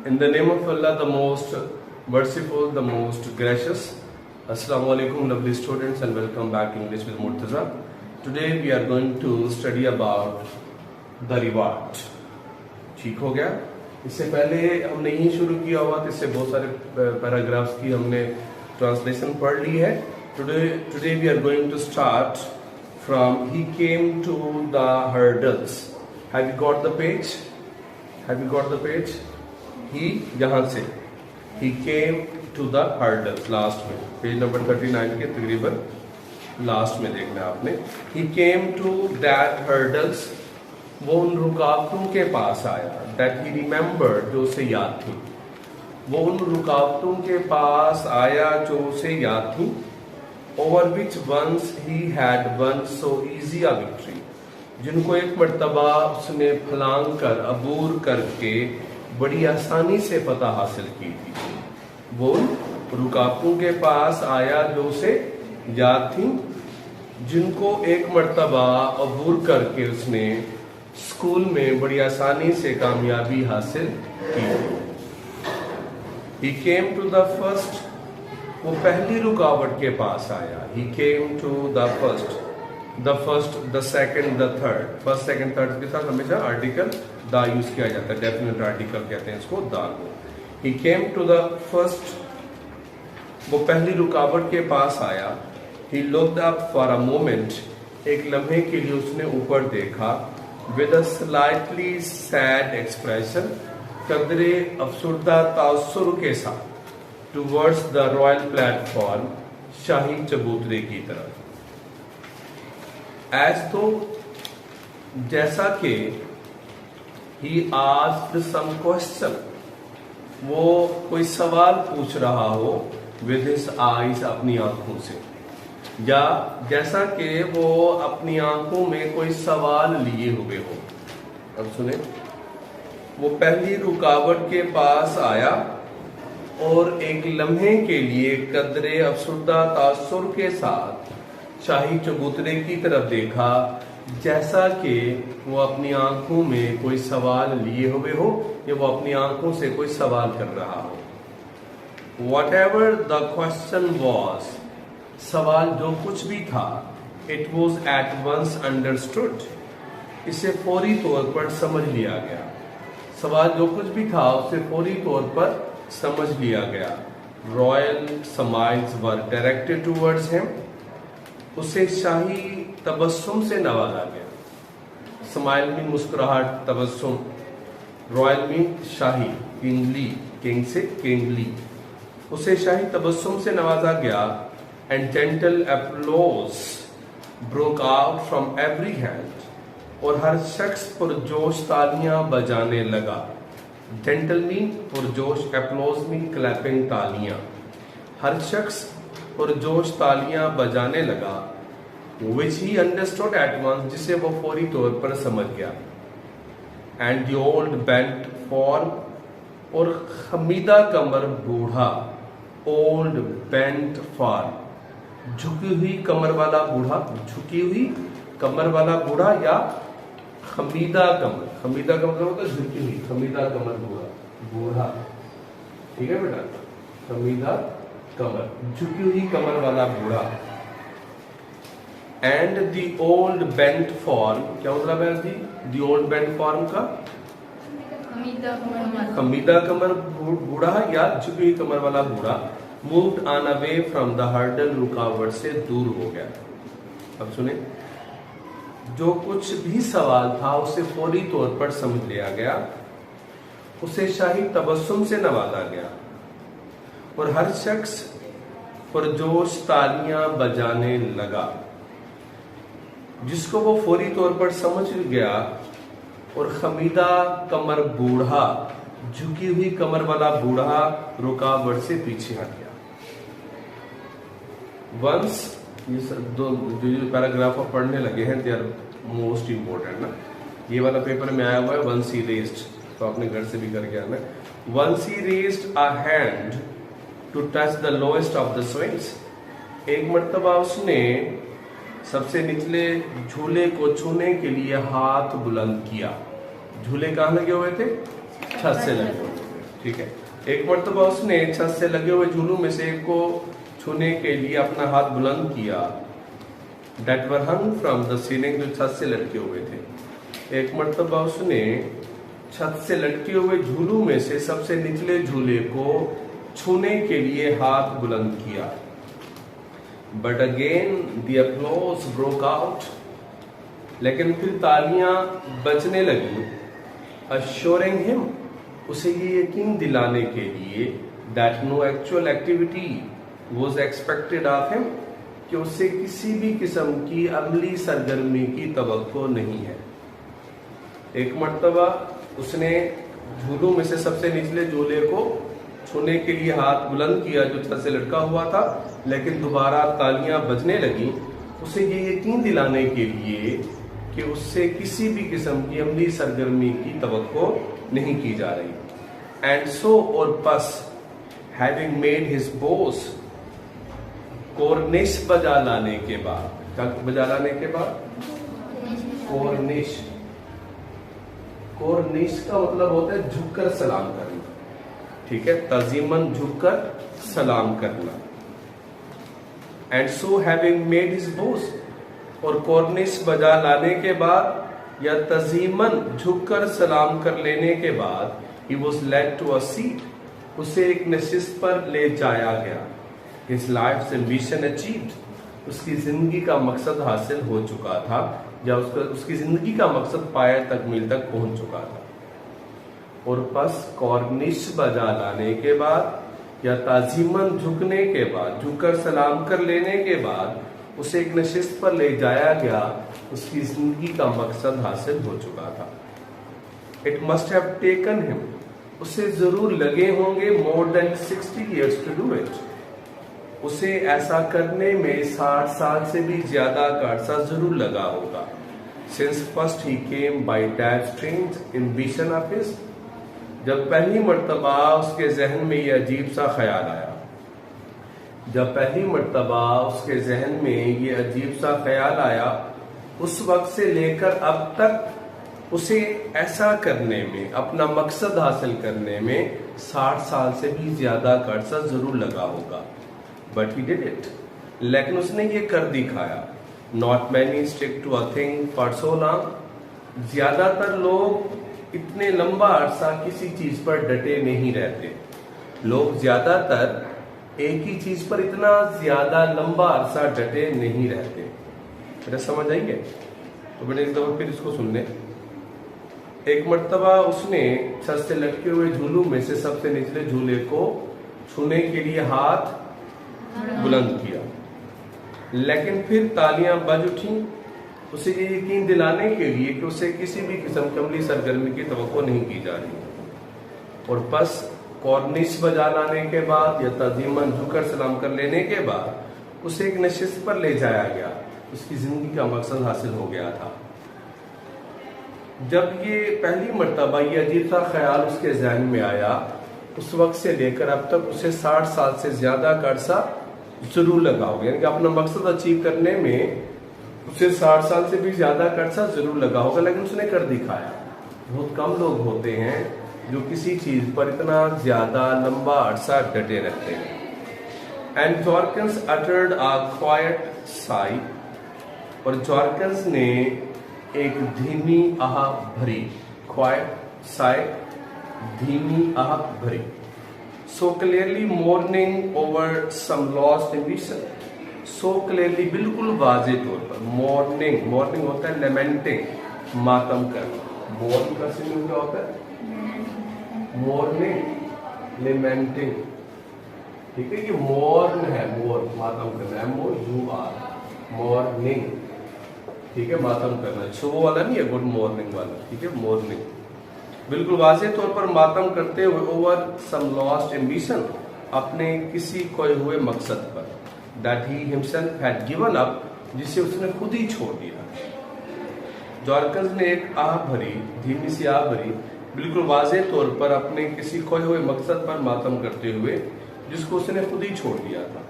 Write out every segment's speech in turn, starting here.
In the name of Allah, the most merciful, the most gracious. Assalamu alaikum, lovely students, and welcome back to English with Murtaza. Today we are going to study about the reward. ठीक हो गया? इससे पहले हमने यही शुरू किया हुआ, इससे बहुत सारे पैराग्राफ्स की हमने ट्रांसलेशन पढ़ ली है. Today we are going to start from he came to the hurdles. Have you got the page? Have you got the page? He यहाँ से he came to the hurdles last में page number 39 के तकरीबन last में देखना है आपने. He came to that hurdles, वो उन रुकावटों के पास आया. That he remembered, जो उसे याद थी. वो उन रुकावटों के पास आया जो उसे याद थी. Over which once he had won so easy a victory, जिनको एक मर्तबा उसने फलांग कर अबूर करके बड़ी आसानी से फतह हासिल की थी. वो रुकावटों के पास आया जो उसे याद थी, जिनको एक मर्तबा अबूर करके उसने स्कूल में बड़ी आसानी से कामयाबी हासिल की. He came to the first, वो पहली रुकावट के पास आया. He came to the first, the second, the third. First second third के साथ हमेशा आर्टिकल दा यूज किया जाता है. डेफिनेट आर्टिकल कहते हैं इसको, दा को. He came to the first, वो पहली रुकावट के पास आया. He looked up for a moment, एक लम्हे के लिए उसने ऊपर देखा. With a slightly sad expression, कदरे अफसुर्दा तासुर के साथ. Towards the royal platform, शाही चबूतरे की तरफ. As तो जैसा कि he asked some question, वो कोई सवाल पूछ रहा हो with his eyes, अपनी आंखों से, या जैसा कि वो अपनी आंखों में कोई सवाल लिए हुए हो. अब सुने, वो पहली रुकावट के पास आया और एक लम्हे के लिए कदरे अफसुर्दा तासुर के साथ शाही चबूतरे की तरफ देखा, जैसा कि वो अपनी आंखों में कोई सवाल लिए हुए हो या वो अपनी आंखों से कोई सवाल कर रहा हो. Whatever the question was, सवाल जो कुछ भी था, it was at once understood, इसे फौरी तौर पर समझ लिया गया. सवाल जो कुछ भी था उसे फौरी तौर पर समझ लिया गया. Royal smiles were directed towards him, उसे शाही तबस्सुम से नवाजा गया. स्माइल में मुस्कुराहट, तबस्सुम. रॉयल में शाही, किंगली, किंग से किंगली. उसे शाही तबस्सुम से नवाजा गया. And gentle applause broke out from every hand, और हर शख्स पुरजोश तालियां बजाने लगा. जेंटल मीन पुरजोश, एप्लॉज मीन क्लैपिंग, तालियां. हर शख्स पुरजोश तालियां बजाने लगा. Which he understood at once, जिसे वो फौरी तौर पर समझ गया. And the old bent form, और खमीदा कमर बूढ़ा. Old bent form, झुकी हुई कमर वाला बूढ़ा. झुकी हुई कमर वाला बूढ़ा या खमीदा कमर. खमीदा कमर होता है झुकी हुई, खमीदा कमर बूढ़ा. बूढ़ा, ठीक है बेटा. खमीदा कमर, झुकी हुई कमर वाला बूढ़ा. And the old bent form, क्या मतलब है जी? दी ओल्ड बेंट फॉर्म का खमीदा कमर बूढ़ा या झुकी हुई कमर वाला बूढ़ा. Moved on away from the hurdle, रुकावट से दूर हो गया. अब सुने, जो कुछ भी सवाल था उसे फौरी तौर पर समझ लिया गया. उसे शाही तबस्सुम से नवाजा गया और हर शख्स पुरजोश तालियां बजाने लगा. जिसको वो फौरी तौर पर समझ गया. और खमीदा कमर बूढ़ा, झुकी हुई कमर वाला बूढ़ा, रुकावट से पीछे हट गया. वंस, ये दो जो पैराग्राफ आप पढ़ने लगे हैं, दे आर मोस्ट इम्पोर्टेंट ना. ये वाला पेपर में आया हुआ है वंस ही रेस्ड, तो आपने घर से भी करके आना. Once he raised a hand to touch the lowest of the swings, एक मर्तबा उसने सबसे निचले झूले को छूने के लिए हाथ बुलंद किया. झूले कहाँ लगे हुए थे? छत से लगे हुए थे. ठीक है। एक मर्तबा उसने छत से लगे हुए झूलों में से एक को छूने के लिए अपना हाथ बुलंद किया, that were hung from the ceiling, जो छत से लटके हुए थे। एक मर्तबा उसने छत से लटके हुए झूलों में से सबसे निचले झूले को छूने के लिए हाथ बुलंद किया। But again the applause broke out, लेकिन फिर तालियां बजने लगी, assuring him, उसे ये यकीन दिलाने के लिए that no actual activity was expected of him, कि उससे किसी भी किस्म की अमली सरगर्मी की तवक्को नहीं है। एक मर्तबा उसने झूलों में से सबसे निचले झूले को छूने के लिए हाथ बुलंद किया जो छत से लटका हुआ था, लेकिन दोबारा तालियां बजने लगी, उसे ये यकीन दिलाने के लिए कि उससे किसी भी किस्म की अमली सरगर्मी की तवक्को नहीं की जा रही। एंड सो और बस having made his Bose, Cornish बजा लाने के बाद, क्या बजा लाने के बाद? कॉर्निश। कॉर्निश का मतलब होता है झुककर सलाम करना, ठीक है, तजीमन झुककर सलाम करना। And so having made his Bose, और कॉर्निश बजा लाने के बाद या तजीमन झुककर सलाम कर लेने के बाद ही was led to a seat, उसे एक नशिस्त पर ले जाया गया। हिज लाइफ एम्बिशन अचीव्ड, उसकी जिंदगी का मकसद हासिल हो चुका था, या उसकी जिंदगी का मकसद पाया तकमील तक पहुंच चुका था। और बस कॉर्निश बजा लाने के बाद या ताजीमन झुकने के बाद, झुककर सलाम कर लेने के बाद उसे एक नशिस्त पर ले जाया गया, उसकी जिंदगी का मकसद हासिल हो चुका था। It must have taken him, उसे जरूर लगे होंगे more than 60 years to do it, उसे ऐसा करने में 60 साल से भी ज्यादा का अरसा जरूर लगा होगा। Since first he came by that strange ambition of his, जब पहली मर्तबा उसके जहन में ये अजीब सा ख्याल आया, जब पहली मर्तबा उसके जहन में ये अजीब सा ख्याल आया, उस वक्त से लेकर अब तक उसे ऐसा करने में, अपना मकसद हासिल करने में 60 साल से भी ज्यादा का अरसा जरूर लगा होगा। बट ही डिड इट, लेकिन उसने ये कर दिखाया। Not many stick to a thing for so long, ज्यादातर लोग इतने लंबा अरसा किसी चीज पर डटे नहीं रहते। लोग ज्यादातर एक ही चीज पर इतना ज्यादा लंबा अरसा डटे नहीं रहते। मेरा समझ आई है? तो मैंने एक दफा फिर इसको सुन ले। एक मर्तबा उसने छत से लटके हुए झूलों में से सबसे निचले झूले को छूने के लिए हाथ बुलंद किया, लेकिन फिर तालियां बज उठी, उसे ये यकीन दिलाने के लिए कि उसे किसी भी किस्म की अमली सरगर्मी की तवक्को नहीं की जा रही। और बस कॉर्निश बजा लाने के बाद या तजीमन झुककर सलाम कर लेने के बाद उसे एक नशिस्त पर ले जाया गया, उसकी जिंदगी का मकसद हासिल हो गया था। जब ये पहली मर्तबा ये अजीब सा ख्याल उसके जहन में आया, उस वक्त से लेकर अब तक उसे 60 साल से ज्यादा का अरसा जरूर लगा होगा, यानी कि अपना मकसद अचीव करने में उसे 60 साल से भी ज्यादा का अरसा जरूर लगा होगा, लेकिन उसने कर दिखाया। बहुत कम लोग होते हैं जो किसी चीज पर इतना ज्यादा लंबा अरसा डटे रहते हैं। And Jorkens uttered a quiet sigh, और जॉर्कन्स ने एक धीमी आह भरी, क्वाइट साई, धीमी आह भरी। So clearly mourning over some lost ambition, so clearly बिल्कुल वाजे तौर पर, मॉर्निंग, मॉर्निंग होता है लेमेंटिंग, मातम करना। मॉर्निंग का सिंबल क्या होता है? मॉर्निंग, लेमेंटिंग, ठीक है। ये मॉर्न है, मोर मातम करना है, MOUR, मॉर्निंग, ठीक है, मातम करना, सुबह वाला नहीं है, गुड मॉर्निंग वाला, ठीक है, मॉर्निंग। बिल्कुल वाज़ेह तौर पर मातम करते हुए ओवर सम लॉस्ट एम्बिशन, अपने किसी खोए हुए मकसद पर, that he himself had given up, जिसे उसने खुद ही छोड़ दिया। जॉर्कन्स ने एक आह भरी, धीमी सी आह भरी, बिल्कुल वाज़ेह तौर पर अपने किसी खोए हुए मकसद पर मातम करते हुए, जिसको उसने खुद ही छोड़ दिया था।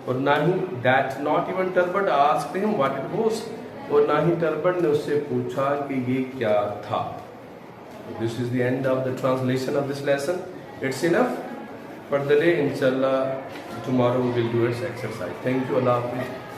और ना ही that not even Terbert asked him what it was, और ना ही टर्बर्ट ने उससे पूछा कि ये क्या था। This is the end of the translation of this lesson. It's enough for the day. Inshallah, tomorrow we will do its exercise. Thank you. Allah Hafiz.